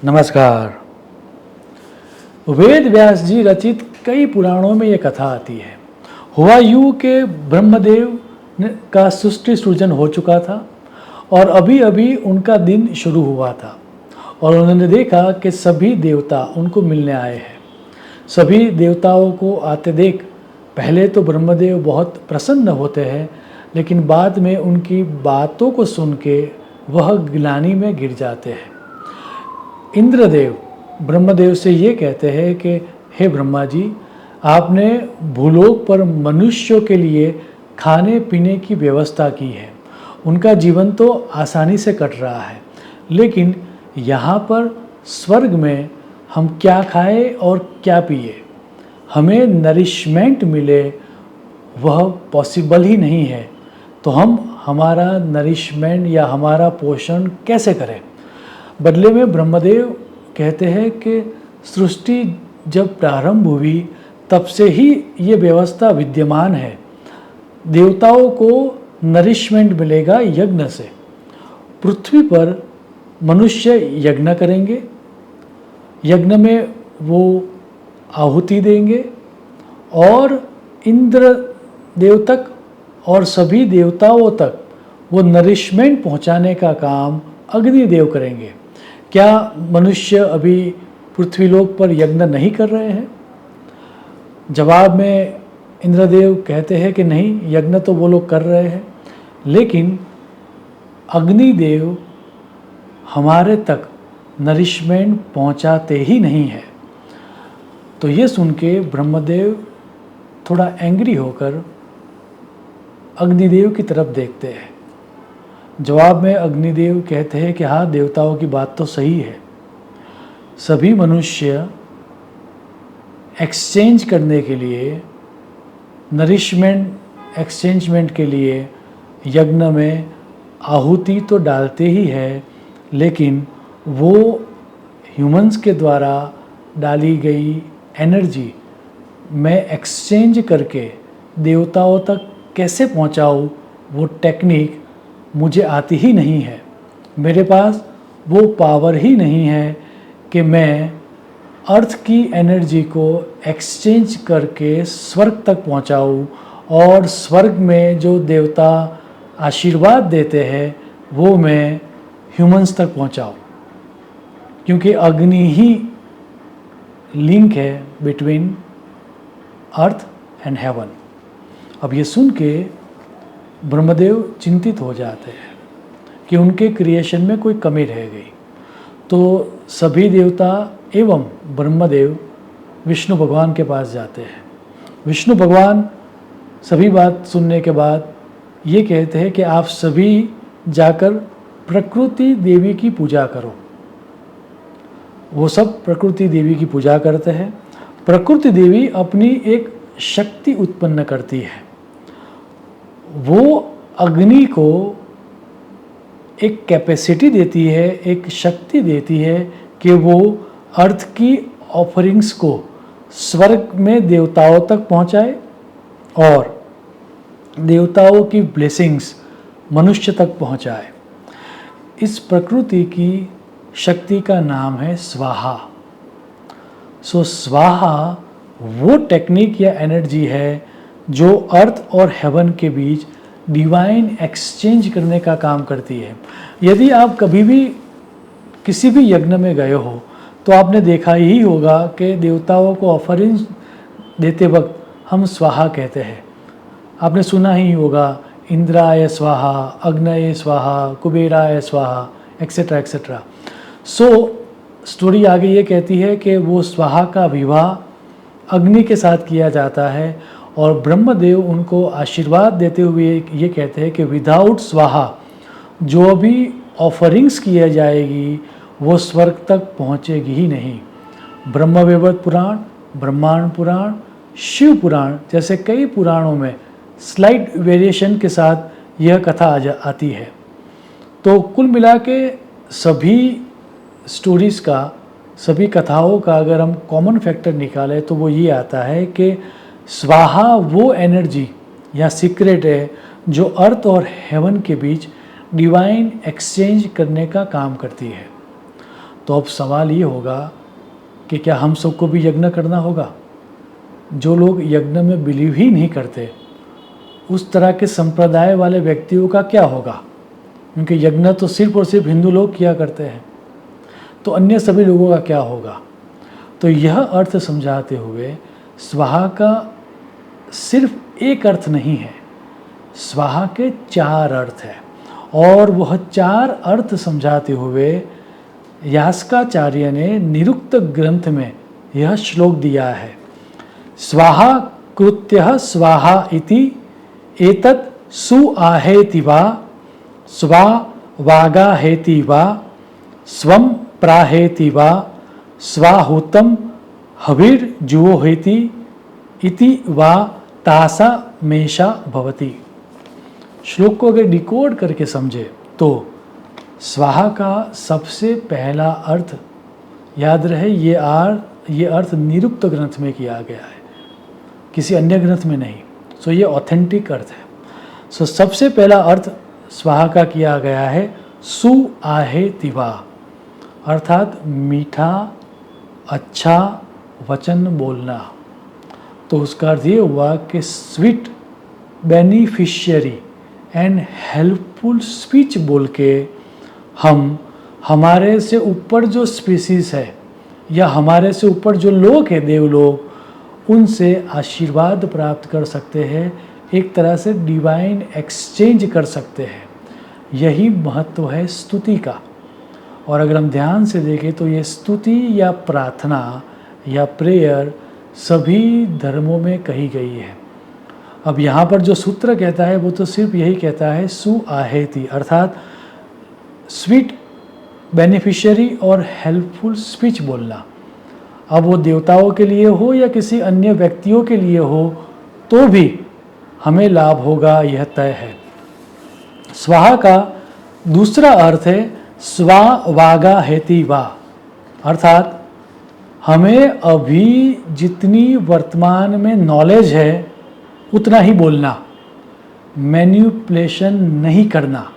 नमस्कार। वेद व्यास जी रचित कई पुराणों में ये कथा आती है। हुआ यूं के ब्रह्मदेव का सृष्टि सृजन हो चुका था और अभी अभी उनका दिन शुरू हुआ था और उन्होंने देखा कि सभी देवता उनको मिलने आए हैं। सभी देवताओं को आते देख पहले तो ब्रह्मदेव बहुत प्रसन्न होते हैं, लेकिन बाद में उनकी बातों को सुन के वह ग्लानि में गिर जाते हैं। इंद्रदेव ब्रह्मदेव से ये कहते हैं कि हे ब्रह्मा जी, आपने भूलोक पर मनुष्यों के लिए खाने पीने की व्यवस्था की है। उनका जीवन तो आसानी से कट रहा है, लेकिन यहाँ पर स्वर्ग में हम क्या खाएं और क्या पिए, हमें नरिशमेंट मिले, वह पॉसिबल ही नहीं है। तो हम हमारा नरिशमेंट या हमारा पोषण कैसे करें? बदले में ब्रह्मदेव कहते हैं कि सृष्टि जब प्रारंभ हुई तब से ही ये व्यवस्था विद्यमान है। देवताओं को नरिशमेंट मिलेगा यज्ञ से। पृथ्वी पर मनुष्य यज्ञ करेंगे, यज्ञ में वो आहुति देंगे और इंद्र देव तक और सभी देवताओं तक वो नरिशमेंट पहुंचाने का काम अग्निदेव करेंगे। क्या मनुष्य अभी पृथ्वीलोक पर यज्ञ नहीं कर रहे हैं? जवाब में इंद्रदेव कहते हैं कि नहीं, यज्ञ तो वो लोग कर रहे हैं, लेकिन अग्निदेव हमारे तक नरिशमेंट पहुंचाते ही नहीं है। तो ये सुन के ब्रह्मदेव थोड़ा एंग्री होकर अग्निदेव की तरफ देखते हैं। जवाब में अग्निदेव कहते हैं कि हाँ, देवताओं की बात तो सही है। सभी मनुष्य एक्सचेंज करने के लिए, नरिशमेंट एक्सचेंजमेंट के लिए यज्ञ में आहुति तो डालते ही है, लेकिन वो ह्यूमंस के द्वारा डाली गई एनर्जी मैं एक्सचेंज करके देवताओं तक कैसे पहुंचाऊं, वो टेक्निक मुझे आती ही नहीं है। मेरे पास वो पावर ही नहीं है कि मैं अर्थ की एनर्जी को एक्सचेंज करके स्वर्ग तक पहुंचाऊं और स्वर्ग में जो देवता आशीर्वाद देते हैं वो मैं ह्यूमंस तक पहुंचाऊं, क्योंकि अग्नि ही लिंक है बिटवीन अर्थ एंड हेवन। अब ये सुन के ब्रह्मदेव चिंतित हो जाते हैं कि उनके क्रिएशन में कोई कमी रह गई। तो सभी देवता एवं ब्रह्मदेव विष्णु भगवान के पास जाते हैं। विष्णु भगवान सभी बात सुनने के बाद ये कहते हैं कि आप सभी जाकर प्रकृति देवी की पूजा करो। वो सब प्रकृति देवी की पूजा करते हैं। प्रकृति देवी अपनी एक शक्ति उत्पन्न करती है। वो अग्नि को एक कैपेसिटी देती है, एक शक्ति देती है कि वो अर्थ की ऑफरिंग्स को स्वर्ग में देवताओं तक पहुंचाए और देवताओं की ब्लेसिंग्स मनुष्य तक पहुंचाए। इस प्रकृति की शक्ति का नाम है स्वाहा। सो स्वाहा वो टेक्निक या एनर्जी है जो अर्थ और हेवन के बीच डिवाइन एक्सचेंज करने का काम करती है। यदि आप कभी भी किसी भी यज्ञ में गए हो तो आपने देखा ही होगा कि देवताओं को ऑफरिंग देते वक्त हम स्वाहा कहते हैं। आपने सुना ही होगा, इंद्राय स्वाहा, अग्नये स्वाहा, कुबेराय स्वाहा, एक्सेट्रा एक्सेट्रा। सो स्टोरी आगे ये कहती है कि वो स्वाहा का विवाह अग्नि के साथ किया जाता है और ब्रह्मदेव उनको आशीर्वाद देते हुए ये कहते हैं कि विदाउट स्वाहा जो भी ऑफरिंग्स किया जाएगी वो स्वर्ग तक पहुँचेगी ही नहीं। ब्रह्मवैवर्त पुराण, ब्रह्मांड पुराण, शिव पुराण जैसे कई पुराणों में स्लाइड वेरिएशन के साथ यह कथा आती है। तो कुल मिला के सभी स्टोरीज़ का, सभी कथाओं का अगर हम कॉमन फैक्टर निकालें तो वो ये आता है कि स्वाहा वो एनर्जी या सीक्रेट है जो अर्थ और हेवन के बीच डिवाइन एक्सचेंज करने का काम करती है। तो अब सवाल ये होगा कि क्या हम सबको भी यज्ञ करना होगा? जो लोग यज्ञ में बिलीव ही नहीं करते, उस तरह के संप्रदाय वाले व्यक्तियों का क्या होगा? क्योंकि यज्ञ तो सिर्फ और सिर्फ हिंदू लोग किया करते हैं, तो अन्य सभी लोगों का क्या होगा? तो यह अर्थ समझाते हुए स्वाहा का सिर्फ एक अर्थ नहीं है, स्वाहा के 4 अर्थ हैं, और वह 4 अर्थ समझाते हुए यास्काचार्य ने निरुक्त ग्रंथ में यह श्लोक दिया है। स्वाहा कृत्यः स्वाहा इति एतत् सुआहेति वा स्वा वागाहेति वा स्वं प्राहेति वा स्वाहुतम हविर्जुहोहेति इति वा तासा मेषा भवति। श्लोक को अगर डिकोड करके समझे तो स्वाहा का सबसे पहला अर्थ, याद रहे ये अर्थ निरुक्त ग्रंथ में किया गया है, किसी अन्य ग्रंथ में नहीं। सो ये ऑथेंटिक अर्थ है। सो सबसे पहला अर्थ स्वाहा का किया गया है सुआहेति वा, अर्थात मीठा अच्छा वचन बोलना। तो उसका अर्थ ये हुआ कि sweet beneficiary and helpful speech बोल के हम हमारे से ऊपर जो स्पीसीज है या हमारे से ऊपर जो लोग हैं, देवलोग, उनसे आशीर्वाद प्राप्त कर सकते हैं, एक तरह से डिवाइन एक्सचेंज कर सकते हैं। यही महत्व है स्तुति का। और अगर हम ध्यान से देखें तो ये स्तुति या प्रार्थना या प्रेयर सभी धर्मों में कही गई है। अब यहाँ पर जो सूत्र कहता है वो तो सिर्फ यही कहता है सुआहेति, अर्थात स्वीट बेनिफिशियरी और हेल्पफुल स्पीच बोलना। अब वो देवताओं के लिए हो या किसी अन्य व्यक्तियों के लिए हो, तो भी हमें लाभ होगा, यह तय है। स्वाहा का दूसरा अर्थ है स्वा वागा हेति वा, अर्थात हमें अभी जितनी वर्तमान में नॉलेज है उतना ही बोलना, मैन्युपुलेशन नहीं करना।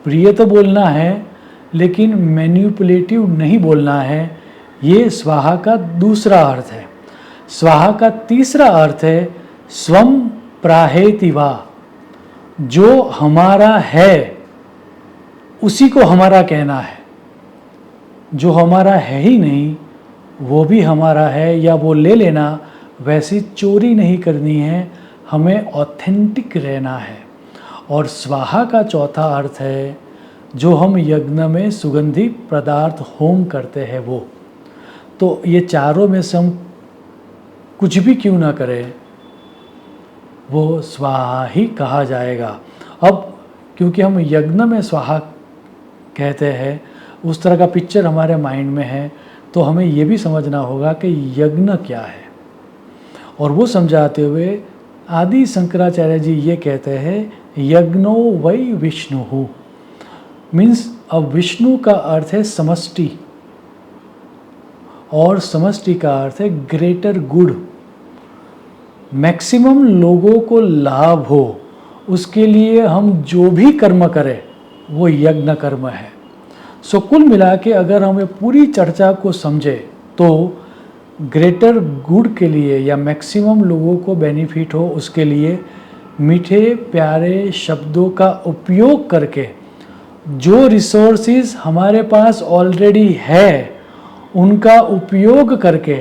प्रिय तो बोलना है लेकिन मैन्युपुलेटिव नहीं बोलना है। ये स्वाहा का दूसरा अर्थ है। स्वाहा का तीसरा अर्थ है स्वम प्राहेति वा, जो हमारा है उसी को हमारा कहना है। जो हमारा है ही नहीं वो भी हमारा है या वो ले लेना, वैसी चोरी नहीं करनी है, हमें ऑथेंटिक रहना है। और स्वाहा का चौथा अर्थ है जो हम यज्ञ में सुगंधी पदार्थ होम करते हैं वो। तो ये चारों में से हम कुछ भी क्यों ना करें, वो स्वाहा ही कहा जाएगा। अब क्योंकि हम यज्ञ में स्वाहा कहते हैं, उस तरह का पिक्चर हमारे माइंड में है, तो हमें ये भी समझना होगा कि यज्ञ क्या है। और वो समझाते हुए आदि शंकराचार्य जी ये कहते हैं यज्ञो वै विष्णु, मीन्स अब विष्णु का अर्थ है समष्टि और समष्टि का अर्थ है ग्रेटर गुड। मैक्सिमम लोगों को लाभ हो उसके लिए हम जो भी कर्म करें वो यज्ञ कर्म है। सो कुल मिला के अगर हमें पूरी चर्चा को समझे तो ग्रेटर गुड के लिए या मैक्सिमम लोगों को बेनिफिट हो उसके लिए मीठे प्यारे शब्दों का उपयोग करके जो रिसोर्सेज हमारे पास ऑलरेडी है उनका उपयोग करके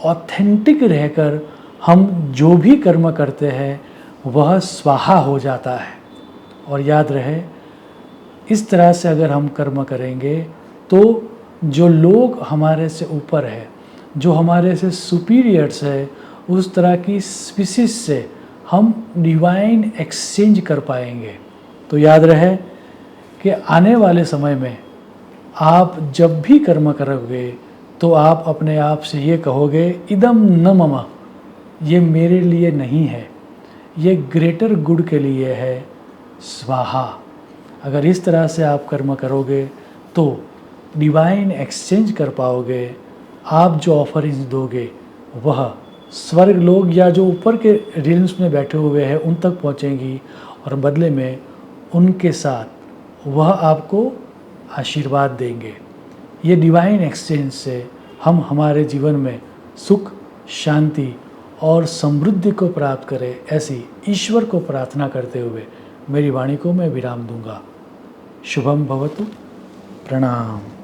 ऑथेंटिक रहकर हम जो भी कर्म करते हैं वह स्वाहा हो जाता है। और याद रहे, इस तरह से अगर हम कर्म करेंगे तो जो लोग हमारे से ऊपर है, जो हमारे से सुपीरियर्स है, उस तरह की स्पीसीज से हम डिवाइन एक्सचेंज कर पाएंगे। तो याद रहे कि आने वाले समय में आप जब भी कर्म करोगे तो आप अपने आप से ये कहोगे इदम न मम, ये मेरे लिए नहीं है, ये ग्रेटर गुड के लिए है, स्वाहा। अगर इस तरह से आप कर्म करोगे तो डिवाइन एक्सचेंज कर पाओगे। आप जो ऑफरिंग्स दोगे वह स्वर्ग लोग या जो ऊपर के रिल्म्स में बैठे हुए हैं उन तक पहुंचेंगी और बदले में उनके साथ वह आपको आशीर्वाद देंगे। ये डिवाइन एक्सचेंज से हम हमारे जीवन में सुख, शांति और समृद्धि को प्राप्त करें, ऐसी ईश्वर को प्रार्थना करते हुए मेरी वाणी को मैं विराम दूंगा। शुभम भवतु। प्रणाम।